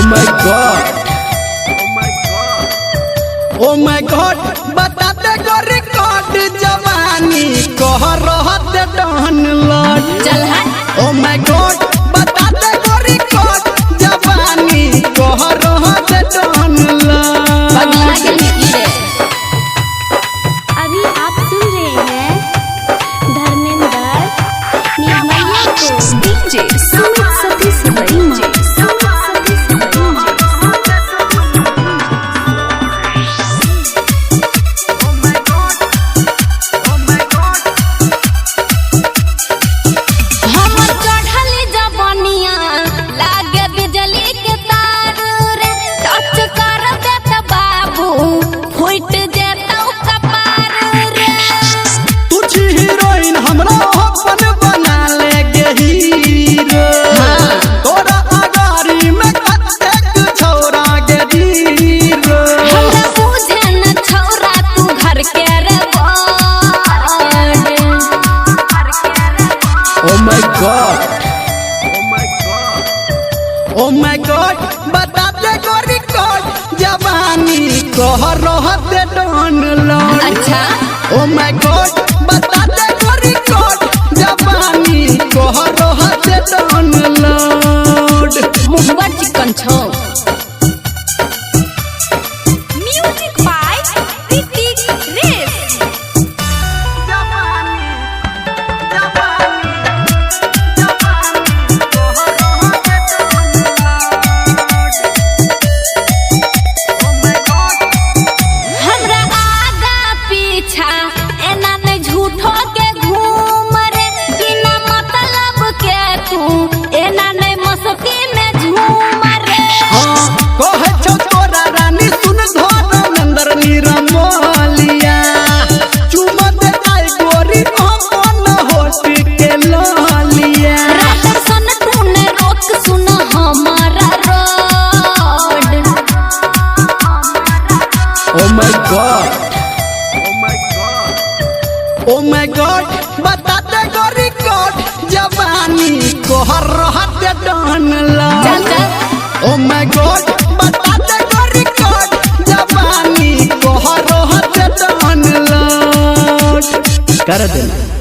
O my god बता दे गो record जवानी कह रहत डन लड़ चल हट। ओ माय गॉड बता दे गो रिकॉर्ड जवानी कह रहत डन लड़। अभी आप सुन रहे हैं धर्मेंद्र निर्मलिया को DJ Sumit Satish DJ Sumit Satish O my god बता दे गो रिकॉर्ड जवानी कह रहत डन लड़। अच्छा ओ माय गॉड बता दे गो रिकॉर्ड जवानी कह रहत डन लड़। मुहब्बत चिकन छो म्यूजिक बाय ऋतिक रेस। ओ माय गॉड बता दे गो रिकॉर्ड जवानी कह रहत डन लड़। ओ माय गॉड बता दे गो रिकॉर्ड जवानी कह रहत डन लड़। कर दे।